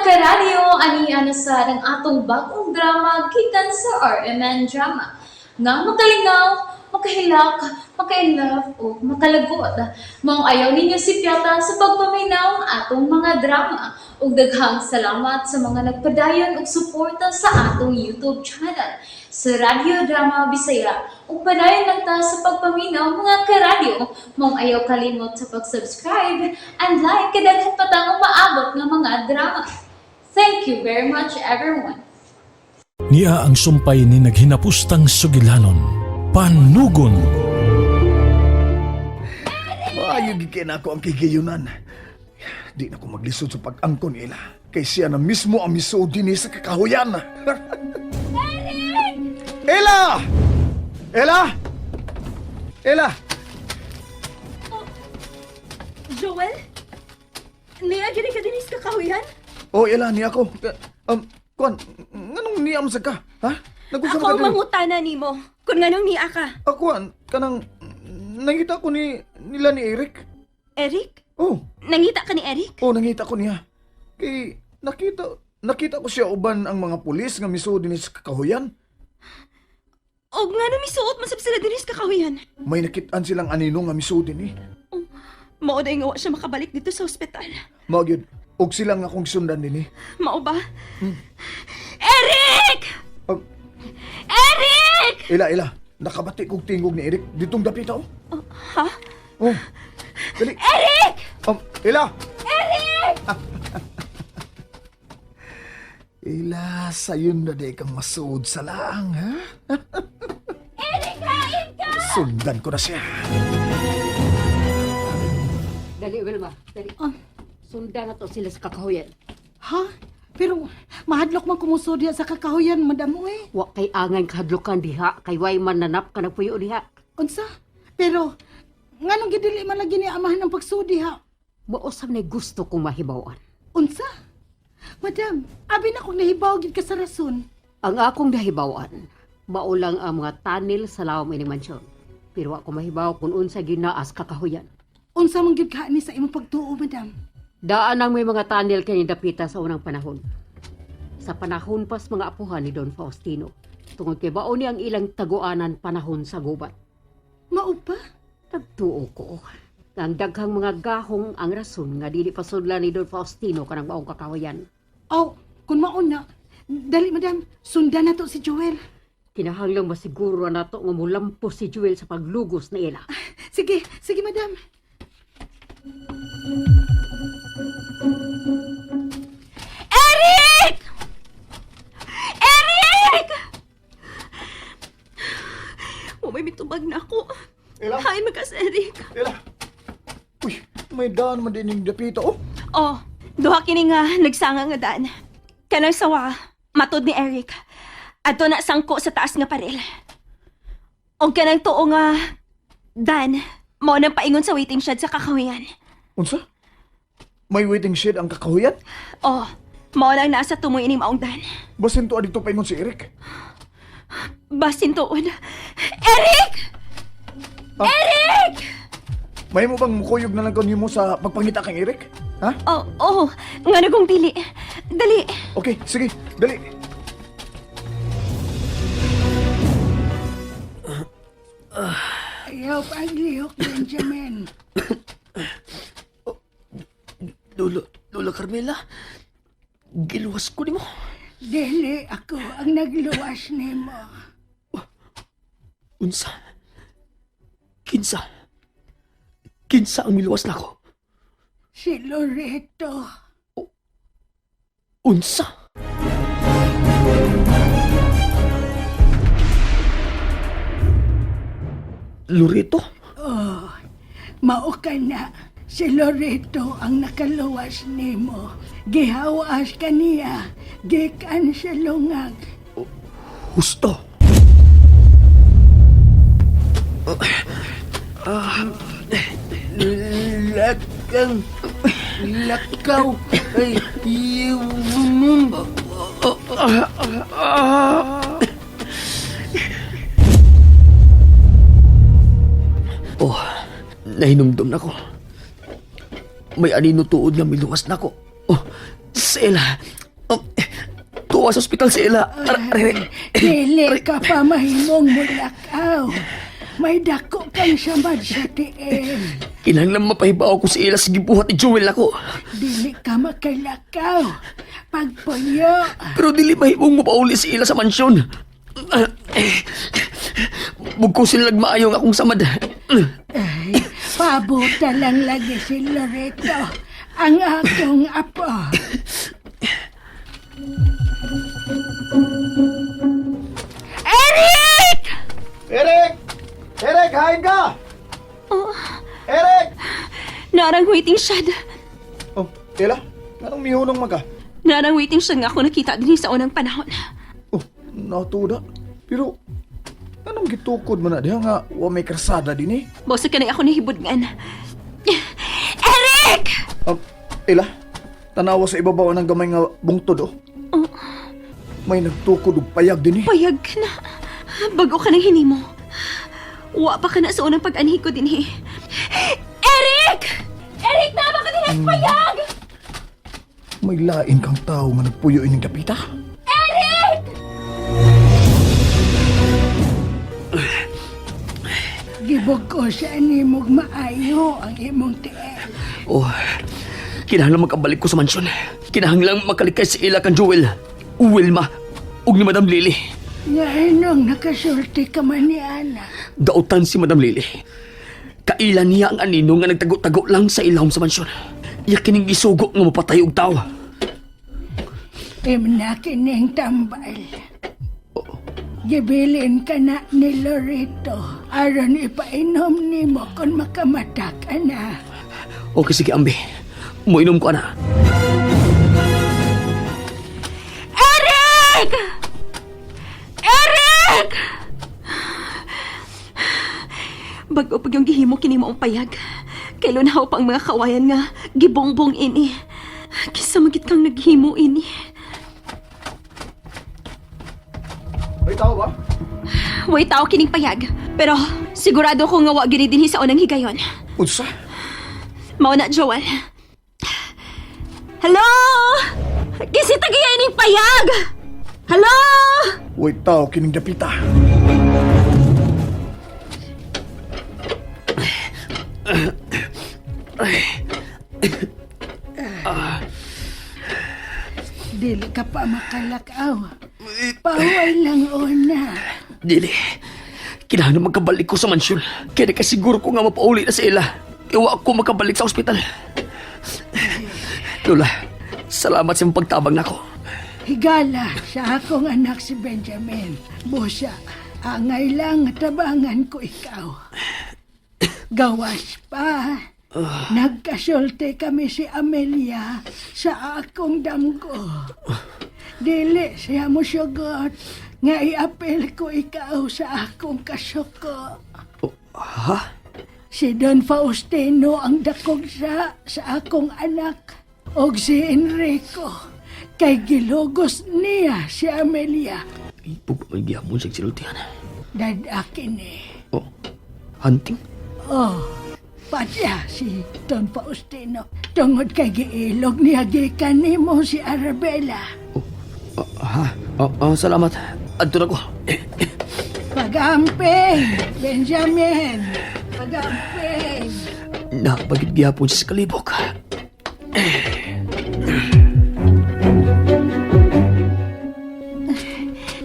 karadyo, aniya na sa ng atong bagong drama gikan sa RMN Drama. Nga makalingaw, makahilak, maka-inlove, o makalagod. Maong ayaw ninyo si Piata sa pagpaminaw ang atong mga drama. Ug daghang salamat sa mga nagpadayon ug suporta sa atong YouTube channel sa Radyo Drama Bisaya. Ug padayon lang ta sa pagpaminaw mga karadyo. Maong ayaw kalimot sa pag-subscribe and like kadaghan pa tang maabot nga mga drama. Thank you very much everyone. Niya ang sumpay ni naghinapustang sugilanon, panugon. Maayo gikin ako ang kigayunan. Di na ko maglisod sa pag-angkon nila. Kay siya na mismo ang miso din sa kakahuyan. Ella! Ella! Ella! Joel? Niya, gini ka din sa kakahuyan? Oh, Ella, niya ako. Kuan, nganong niya mo sa ka? Ha? Nag-usap Ako ka ang din. mangutana ni mo. Kung nganong niya ka. Kuan, kanang, nangita ko nila ni Eric. Eric? Oh, Nangita ka ni Eric? nangita ko niya. Kay, nakita ko siya uban ang mga pulis nga miso din sa kakahuyan. O nga nang misuot mo sa sila din sa kakahuyan. May nakitaan silang anino nga miso din Mao na nga wa siya makabalik dito sa ospital. Mao gyud, og sila nga akong sundan din Mao ba? Eric! Oh, Eric! Ila, nakabati kong tingog ni Eric. Ditong dapita oh. Ha? Oh, dali. Eric! Ila! Eric! Ila, sayon na di kang masuod sa laang, ha? Eric, hain ka! Sundan ko na siya. Dali, Wilma. Dali. Sundan na to sila sa kakahuyan. Ha? Pero mahadlok man kumusod diha sa kakahuyan, madam uy. Wa kay angan kahadlukan diha. Kay way man nanap ka nagpuyo diha. Unsa? Pero nganong gidili man lagi ni amahan ang pagsudi ha? Mausap na gusto kong mahibawan. Unsa? Madam, abi na kong nahibaw gid ka sa rason. Ang akong nahibawan, maulang ang mga tanil sa lawom ining mansyon. Pero ako mahibaw kung unsa ginaas kakahuyan. Unsa man gid ka ni sa imong pagtuo, madam? Daan ang may mga tanil kay dapita sa unang panahon. Sa panahon pas mga apuhan ni Don Faustino. Tungod kay baon ni ang ilang taguanan panahon sa gubat. Mao pa? Nagtuo ko. Ang daghang mga gahong ang rason nga dili pasudlan ni Don Faustino kanang baong kakawayan. Aw, kun mao na. Dali, madam, sundan na to si Joel. Kinahanglang masiguro na to nga mulampos si Joel sa paglugos na ila. Sige, madam. Eric! Eric! May mitubag na ako. Ila? Hi, magas, Eric. Ila! Uy, may daan man din yung dapita, oh. Oh, duha kini nga nagsanga nga daan. Kanang sawa, matod ni Eric. Ato na sangko sa taas nga paril. O kanang tuo nga, Dan, mo nang paingon sa waiting shed sa kakahuyan. Unsa? May waiting shed ang kakahuyan? Oh, mo nang nasa tumoy ining maong Dan. Basin to adito paingon si Eric. Basin tuon. Eric! Ah? Eric! May mo bang mukuyog na lang kanyo mo sa pagpangita kang Eric? Ha? Oh, nga nagong dili. Dali. Okay, sige, dali. Ayaw paglihok, Benjamin. Lola Carmela, giluwas ko ni mo. Dili ako ang nagluwas nimo. Unsa? Kinsa ang miluwas na ko? Si Loreto. Unsa? Loreto? Oh, mao ka na. Si Loreto ang nakaluwas nimo. Gihawas ka niya. Gikan sa lungag. Husto. Lakaw ay iwumum. Oh, nahinumdum na ko. May anino tuod nga miluwas na ko. Oh, sa ila. Tuwa sa ospital sa ila. Dili ka pa mahimong mulakaw. May dako kang samad sa tiil. Kinahanglan mapahibaw ko sa ila sa gibuhat ni Joel ako. Dili ka makalakaw. Pagpuyo. Pero dili mahimong mapauli sa ila sa mansyon. Bugkusin lang maayong akong samad. Ay, pabuta lang lagi si Loreto. Ang akong apo. Eric! Eric! Eric, hain ka! Eric! Narang waiting siya. Oh, Ela, anong mihunong maga? Narang waiting siya nga ako nakita din sa unang panahon. Oh, natuda. Pero, anong gitukod mo na diha nga wa may krasada din eh? Bosa ka na ako nahibudngan. Eric! Ela, tanawa sa ibabaw ng gamay nga bungtod oh. May nagtukod og payag din eh. Payag ka na. Bago ka nang hinimo. Wa pa ka na sa unang pag-anhi ko din eh. Eric! Eric, tama ka din ang payag! May lain kang tao nga nagpuyo ining dapita. Eric! Gibog ko sa animog maayo ang imong tiil. Oh, kinahanglan makabalik ko sa mansyon. Kinahanglan makalikay sa ila kan Joel, Wilma, ug ni Madam Lily. Nga inong nakasulti ka man ni Ana. Dautan si Madam Lily. Kailan niya ang anino nga nagtago-tago lang sa ilawom sa mansyon. Iya kining isugo nga mapatay og tao. Imna kining tambal. Gibilin ka na ni Loreto aron ipainom nimo kung makamatak ka na. Okay, sige, Ambi. Muinom ko na. Eric! Eric! Bago pag yung gihimo kini mo ang payag. Kailunaw pa ang mga kawayan nga gibongbong ini. Kisa magit kang naghimo ini. May tao ba? Way tao kining payag. Pero sigurado ko nga wa gini dinhi sa unang higayon. Unsa? Mao na, Joel. Hello? Kisita gaya ining payag! Hello? Way tao kining dapita. Dili ka pa makalakaw. Paway lang una. Dili. Kinahanglan magkabalik ko sa mansyon. Kaya nakasiguro ko nga mapauli na sa ila. Iwa ako makabalik sa ospital. Lola, salamat sa iyong pagtabang nako. Higala sa akong anak si Benjamin. Busa, angay lang tabangan ko ikaw. Gawas pa. Nagkasulti kami si Amelia sa akong damgo. Dili siya mo sugot nga iapel ko ikaw sa akong kasuko. Ha? Si Don Faustino ang dakog sa akong anak. Og si Enrico, kay gilugos niya si Amelia. Ipagpapagiyamon sa sinultihan. Dadakin eh. Oh, hunting? Oh, patya si Don Faustino. Tungod kay giilog niya gikan nimo si Arabella. Salamat. Adto na ko. Pagamping, Benjamin. Pagamping. Napagid gihapon siya sa kalibok.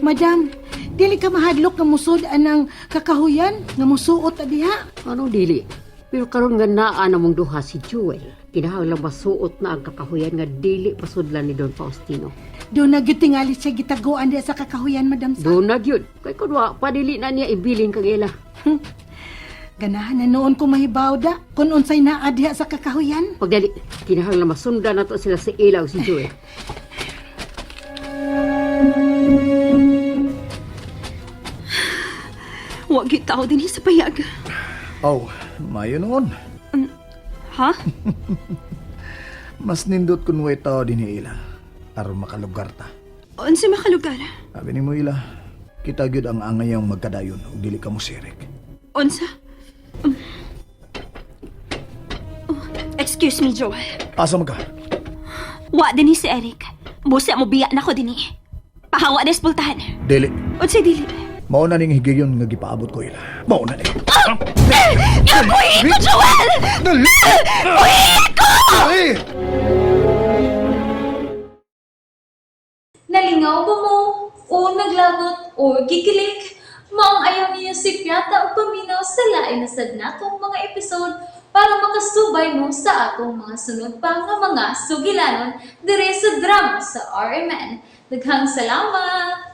Madam, dili ka mahadlok nga musud anang kakahuyan nga musuot adiha. Ano dili? Pero karon nga naa namong duha si Joel. Kinahanglan masuot na ang kakahuyan nga dili pasudlan ni Don Faustino. Doon na gyud tingali siya gitaguan diha sa kakahuyan, Madam Sa. Do na gyud. Kay kun wa padili na niya ibilin kag ila. Ganahan na noon ko mahibaw da kung unsay naa diha sa kakahuyan. Pagdali, kinahanglan masundan nato sila sa ilaw si Joel. Wa gyud tao dinhi sa payag. Oh, mayo noon. Ha? Mas nindot kun way tao din ni ila. Aron makalugar ta. Unsa makalugar? Sabi ni mo ila, kita gyud ang angay ang magkadayon ug dili ka mo sirik. Unsa? Excuse me, Joel. Asa man ka? Wa din si Eric. Busa mo biya na ko din Pahawa na espultahan. Dili, Unsay dili? mao na ning higayon nga gipaabot ko ila. Mao na ni. Buhi ko, Joel! Dali! Buhi ko! Dali! Nalingaw ba mo? O naglagot? O gikilik? Maong ayaw niya si Piata o paminaw sa lain na sad natong mga episode para makasubay mo sa atong mga sunod pa nga mga sugilanon dire sa drama sa RMN. Daghang salamat!